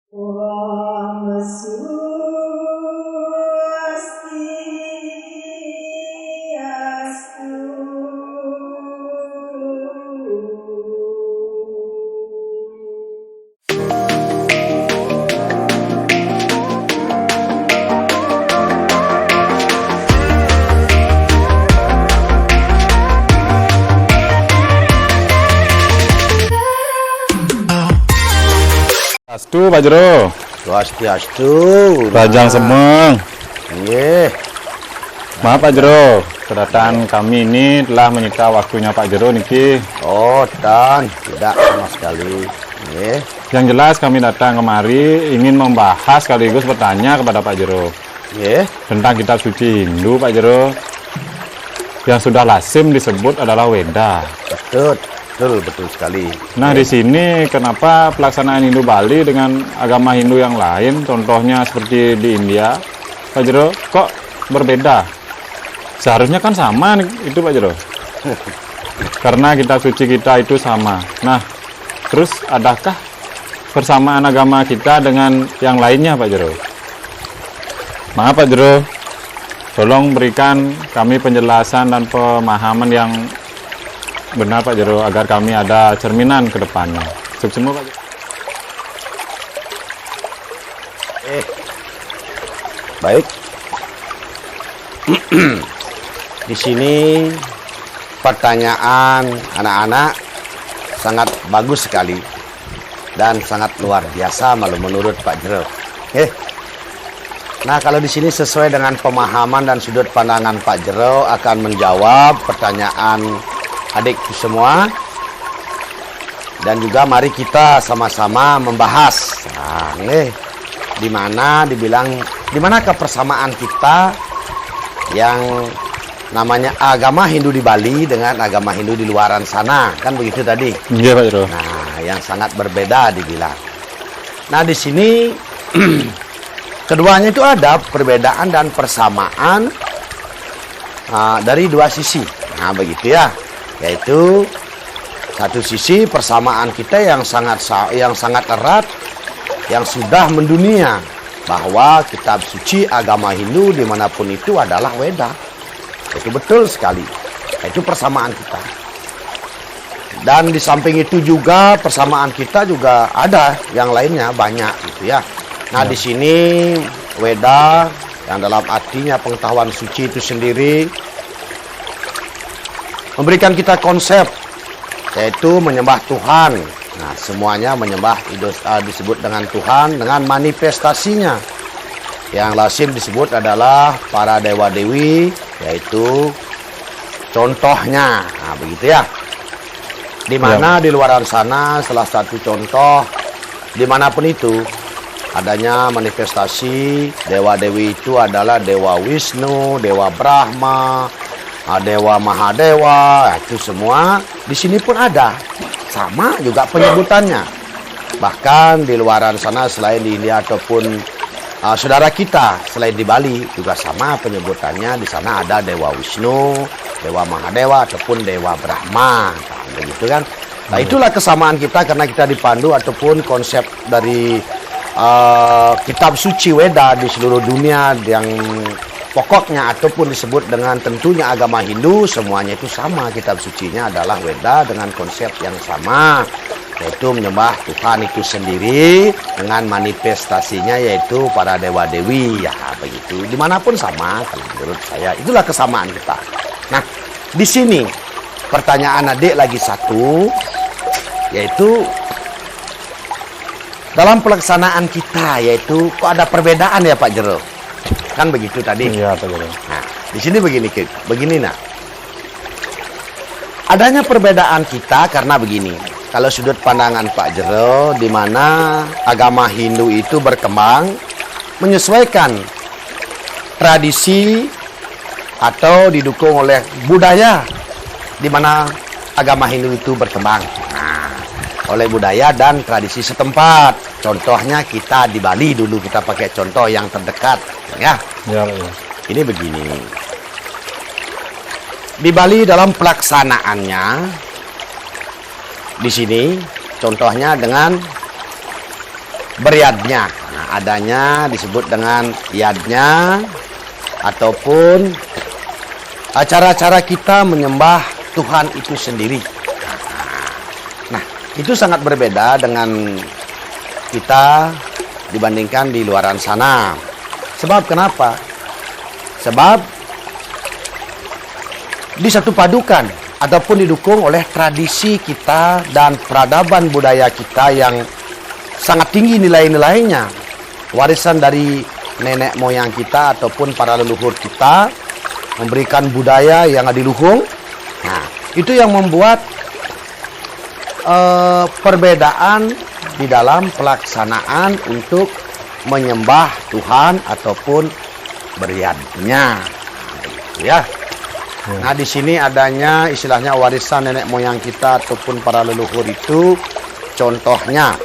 Om Swastiastu. Astu Pak Jero. Swastiastu. Rajang Semeng. Nggih. Maaf Pak Jero, kedatangan kami ini telah menyita waktunya Pak Jero niki. Oh, dan tidak sama sekali. Nggih. Yang jelas kami datang kemari ingin membahas sekaligus bertanya kepada Pak Jero Nggih. tentang kitab suci Hindu Pak Jero yang sudah lazim disebut adalah Weda. Betul sekali. Nah, di sini kenapa pelaksanaan Hindu Bali dengan agama Hindu yang lain, contohnya seperti di India, Pak Jero, kok berbeda? Seharusnya kan sama itu Pak Jero. Karena kitab suci kita itu sama. Nah, terus adakah persamaan agama kita dengan yang lainnya Pak Jero? Maaf Pak Jero, tolong berikan kami penjelasan dan pemahaman yang benar Pak Jero agar kami ada cerminan ke depannya. Sukses semua Pak Jero. Baik. Di sini pertanyaan anak-anak sangat bagus sekali dan sangat luar biasa menurut Pak Jero. Nah, kalau di sini sesuai dengan pemahaman dan sudut pandangan Pak Jero akan menjawab pertanyaan adikku semua, dan juga mari kita sama-sama membahas. Nah, nih di mana kepersamaan kita yang namanya agama Hindu di Bali dengan agama Hindu di luaran sana, kan begitu tadi. Iya Pak Jero. Nah, yang sangat berbeda dibilang. Nah, di sini keduanya itu ada perbedaan dan persamaan dari dua sisi. Nah, begitu ya. Yaitu satu sisi persamaan kita yang sangat erat, yang sudah mendunia, bahwa kitab suci agama Hindu dimanapun itu adalah Weda. Itu betul sekali. Itu persamaan kita. Dan di samping itu juga persamaan kita juga ada yang lainnya banyak gitu ya. Nah, di sini Weda yang dalam artinya pengetahuan suci itu sendiri memberikan kita konsep, yaitu menyembah Tuhan. Nah, semuanya menyembah disebut dengan Tuhan dengan manifestasinya. Yang lazim disebut adalah para dewa-dewi, yaitu contohnya. Nah, begitu ya. Di mana di luaran sana salah satu contoh dimanapun itu adanya manifestasi dewa-dewi itu adalah Dewa Wisnu, Dewa Brahma, Dewa Mahadewa, itu semua di sini pun ada. Sama juga penyebutannya. Bahkan di luaran sana selain di India ataupun saudara kita selain di Bali juga sama penyebutannya. Di sana ada Dewa Wisnu, Dewa Mahadewa ataupun Dewa Brahma. Nah, begitu kan? Nah, itulah kesamaan kita karena kita dipandu ataupun konsep dari kitab suci Weda di seluruh dunia yang pokoknya ataupun disebut dengan tentunya agama Hindu, semuanya itu sama. Kitab sucinya adalah Weda dengan konsep yang sama, yaitu menyembah Tuhan itu sendiri dengan manifestasinya yaitu para dewa-dewi. Ya begitu, dimanapun sama kalau menurut saya. Itulah kesamaan kita. Nah, di sini pertanyaan adik lagi satu, yaitu dalam pelaksanaan kita, yaitu kok ada perbedaan ya Pak Jero? Kan begitu tadi. Iya Pak Jero. Nah, di sini begini nak. Adanya perbedaan kita karena begini. Kalau sudut pandangan Pak Jero, di mana agama Hindu itu berkembang menyesuaikan tradisi atau didukung oleh budaya di mana agama Hindu itu berkembang. Nah, oleh budaya dan tradisi setempat. Contohnya kita di Bali dulu, kita pakai contoh yang terdekat, ya. Ya. Ini begini. Di Bali dalam pelaksanaannya, di sini contohnya dengan beryadnya. Nah, adanya disebut dengan yadnya ataupun cara-cara kita menyembah Tuhan itu sendiri. Nah, itu sangat berbeda dengan kita dibandingkan di luaran sana. Sebab kenapa? Sebab disatupadukan ataupun didukung oleh tradisi kita dan peradaban budaya kita yang sangat tinggi nilai-nilainya. Warisan dari nenek moyang kita ataupun para leluhur kita memberikan budaya yang adiluhung. Nah, itu yang membuat perbedaan di dalam pelaksanaan untuk menyembah Tuhan ataupun beryadnya. Ya. Nah, di sini adanya istilahnya warisan nenek moyang kita ataupun para leluhur itu, contohnya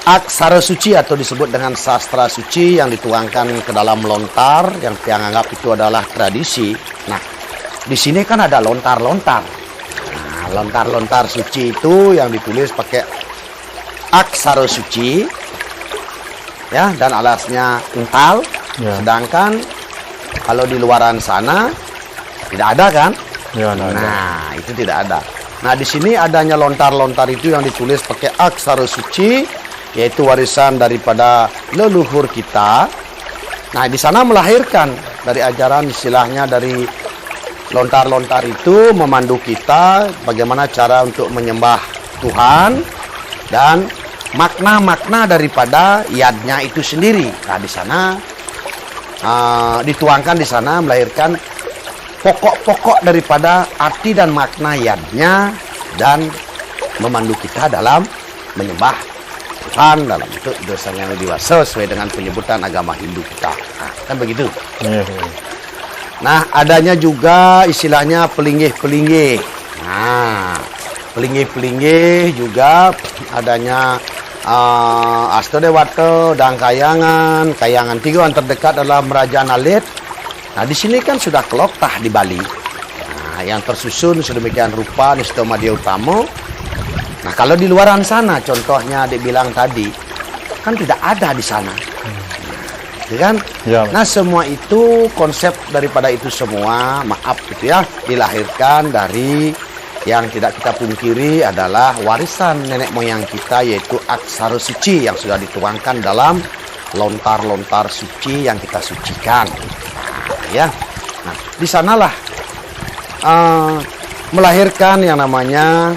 aksara suci atau disebut dengan sastra suci yang dituangkan ke dalam lontar yang dianggap itu adalah tradisi. Nah, di sini kan ada lontar-lontar. Nah, lontar-lontar suci itu yang ditulis pakai aksara suci, ya, dan alasnya ental. Ya. Sedangkan kalau di luaran sana tidak ada kan? Ya, Nah, itu tidak ada. Nah, di sini adanya lontar-lontar itu yang ditulis pakai aksara suci, yaitu warisan daripada leluhur kita. Nah, di sana melahirkan dari ajaran istilahnya dari lontar-lontar itu memandu kita bagaimana cara untuk menyembah Tuhan dan makna-makna daripada yadnya itu sendiri. Nah, di sana dituangkan di sana melahirkan pokok-pokok daripada arti dan makna yadnya dan memandu kita dalam menyembah Tuhan dalam bentuk dosa yang lebih dewasa sesuai dengan penyebutan agama Hindu kita. Nah, kan begitu. Ya. Nah, adanya juga istilahnya pelinggih-pelinggih. Nah, pelinggih-pelinggih juga adanya Astadewata dan Kayangan. Kayangan 3 yang terdekat adalah Merajaan Alit. Nah, di sini kan sudah keloktah di Bali. Nah, yang tersusun sedemikian rupa Nistoma Dia Utama. Nah, kalau di luaran sana, contohnya dibilang tadi, kan tidak ada di sana. Ya kan? Ya. Nah, semua itu konsep daripada itu semua, maaf gitu ya, dilahirkan dari yang tidak kita pungkiri adalah warisan nenek moyang kita, yaitu aksara suci yang sudah dituangkan dalam lontar-lontar suci yang kita sucikan. Nah, ya. Nah, di sanalah melahirkan yang namanya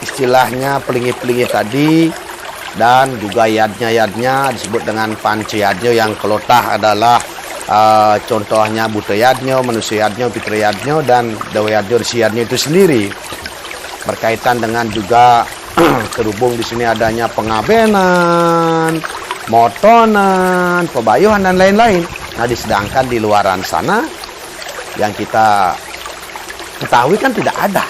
istilahnya pelinggih-pelinggih tadi dan juga yadnya disebut dengan pancayadnya yang kelotah adalah contohnya Buta Yadnya, Manusia Yadnya, Pitra Yadnya, dan Dewa Yadnya, Risi Yadnya itu sendiri. Berkaitan dengan juga terhubung di sini adanya pengabenan, motonan, pebayuhan, dan lain-lain. Nah, disedangkan di luaran sana yang kita ketahui kan tidak ada.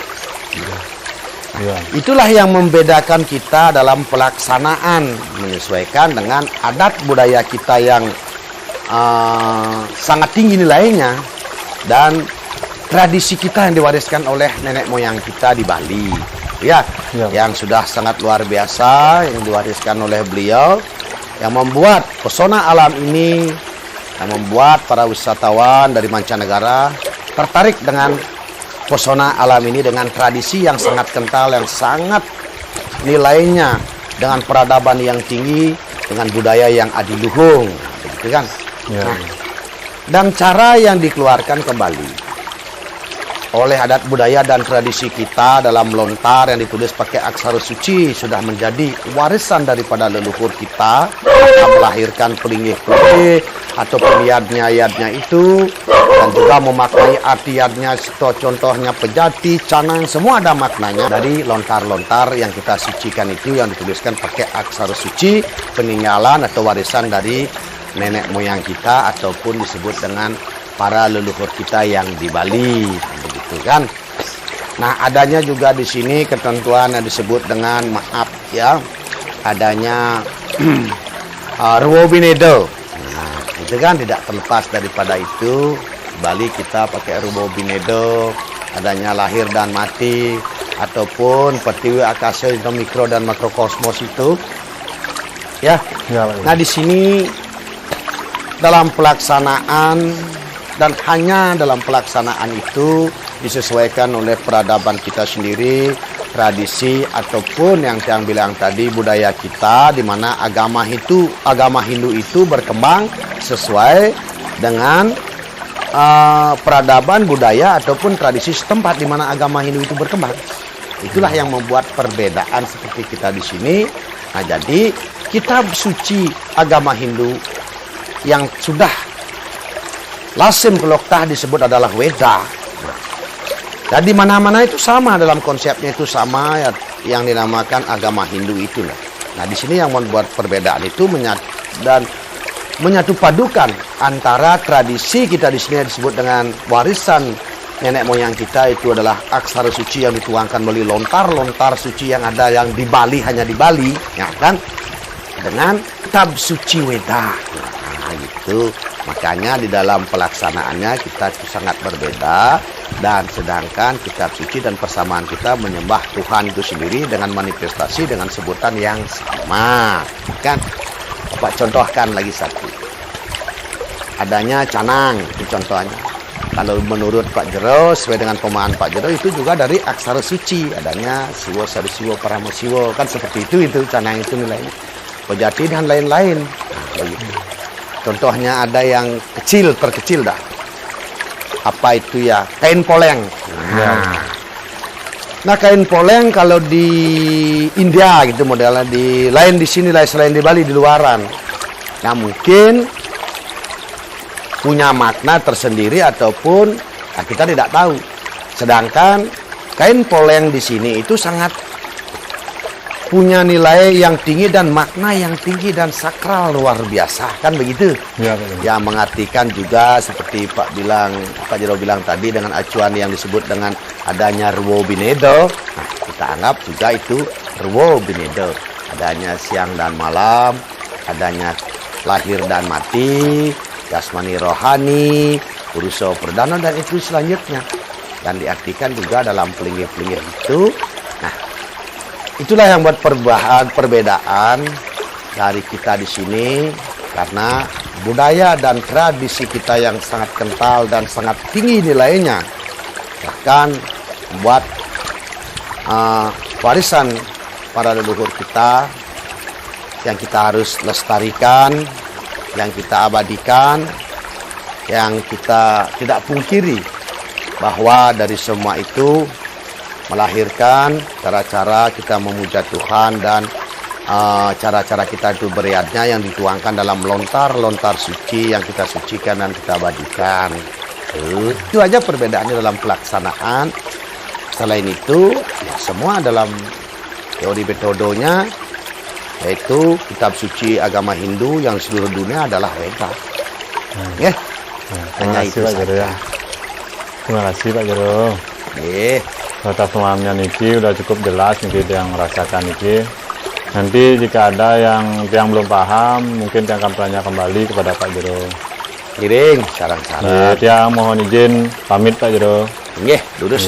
Ya. Itulah yang membedakan kita dalam pelaksanaan, menyesuaikan dengan adat budaya kita yang sangat tinggi nilainya dan tradisi kita yang diwariskan oleh nenek moyang kita di Bali, ya, yang sudah sangat luar biasa yang diwariskan oleh beliau, yang membuat pesona alam ini, yang membuat para wisatawan dari mancanegara tertarik dengan pesona alam ini dengan tradisi yang sangat kental, yang sangat nilainya dengan peradaban yang tinggi, dengan budaya yang adiluhung, begitu kan? Ya. Nah, dan cara yang dikeluarkan kembali oleh adat budaya dan tradisi kita dalam lontar yang ditulis pakai aksara suci sudah menjadi warisan daripada leluhur kita yang melahirkan pelinggih-pelinggih atau yadnya itu, dan juga memaknai arti yadnya, contohnya pejati, canang, semua ada maknanya dari lontar-lontar yang kita sucikan itu yang dituliskan pakai aksara suci, peninggalan atau warisan dari nenek moyang kita ataupun disebut dengan para leluhur kita yang di Bali, begitu kan? Nah, adanya juga di sini ketentuan yang disebut dengan, maaf ya, adanya Ruwo Binedo. Nah, itu kan tidak terlepas daripada itu. Bali kita pakai Ruwo Binedo, adanya lahir dan mati ataupun pertiwi akasa, mikro dan makrokosmos itu. Ya. Ya, Pak Jero. Nah, di sini dalam pelaksanaan dan hanya dalam pelaksanaan itu disesuaikan oleh peradaban kita sendiri, tradisi ataupun yang bilang tadi budaya kita, di mana agama Hindu itu berkembang sesuai dengan peradaban budaya ataupun tradisi setempat di mana agama Hindu itu berkembang. Itulah yang membuat perbedaan seperti kita di sini. Nah, jadi kitab suci agama Hindu yang sudah lazim keloktah disebut adalah Weda. Jadi mana-mana itu sama, dalam konsepnya itu sama, ya, yang dinamakan agama Hindu itu. Nah, di sini yang membuat perbedaan itu menyatu padukan antara tradisi kita di sini disebut dengan warisan nenek moyang kita, itu adalah aksara suci yang dituangkan melalui lontar suci yang ada yang di Bali, hanya di Bali, ya kan? Dengan kitab suci Weda. Nah, gitu. Makanya di dalam pelaksanaannya kita itu sangat berbeda, dan sedangkan kitab suci dan persamaan kita menyembah Tuhan itu sendiri dengan manifestasi dengan sebutan yang sama, kan? Pak contohkan lagi satu. Adanya canang, itu contohnya. Kalau menurut Pak Jero, sesuai dengan pemahaman Pak Jero, itu juga dari aksara suci. Adanya Siwo, Sari Siwo, Paramo Siwo, kan seperti itu canang itu nilainya. Pejati dan lain-lain. Nah, begitu. Contohnya ada yang kecil, terkecil dah. Apa itu ya? Kain poleng. Nah, kain poleng kalau di India gitu modelnya, di lain di sini lain selain di Bali, di luaran. Nah, mungkin punya makna tersendiri ataupun kita tidak tahu. Sedangkan kain poleng di sini itu sangat punya nilai yang tinggi dan makna yang tinggi dan sakral luar biasa, kan begitu? Ya, Pak Jero. Yang mengartikan juga seperti Pak Jero bilang tadi, dengan acuan yang disebut dengan adanya Ruwo Binedo. Nah, kita anggap juga itu Ruwo Binedo. Adanya siang dan malam, adanya lahir dan mati, jasmani rohani, uruso perdana, dan itu selanjutnya. Dan diartikan juga dalam pelinggir-pelinggir itu. Nah, itulah yang buat perbedaan dari kita di sini, karena budaya dan tradisi kita yang sangat kental dan sangat tinggi nilainya, bahkan membuat warisan para leluhur kita yang kita harus lestarikan, yang kita abadikan, yang kita tidak pungkiri bahwa dari semua itu melahirkan cara-cara kita memuja Tuhan dan cara-cara kita itu beriadnya yang dituangkan dalam lontar suci yang kita sucikan dan kita abadikan. Itu aja perbedaannya dalam pelaksanaan. Selain itu, ya semua dalam teori metodenya, yaitu kitab suci agama Hindu yang seluruh dunia adalah Weda. Ya, Terima kasih Pak Jero ya. Terima kasih Pak Jero. Atas pemahamannya niki udah cukup jelas niki yang merasakan niki. Nanti jika ada yang belum paham, mungkin yang akan tanya kembali kepada Pak Jero. Kiring, sarang-sarang. Tiang mohon izin pamit Pak Jero. Nggih, lurus.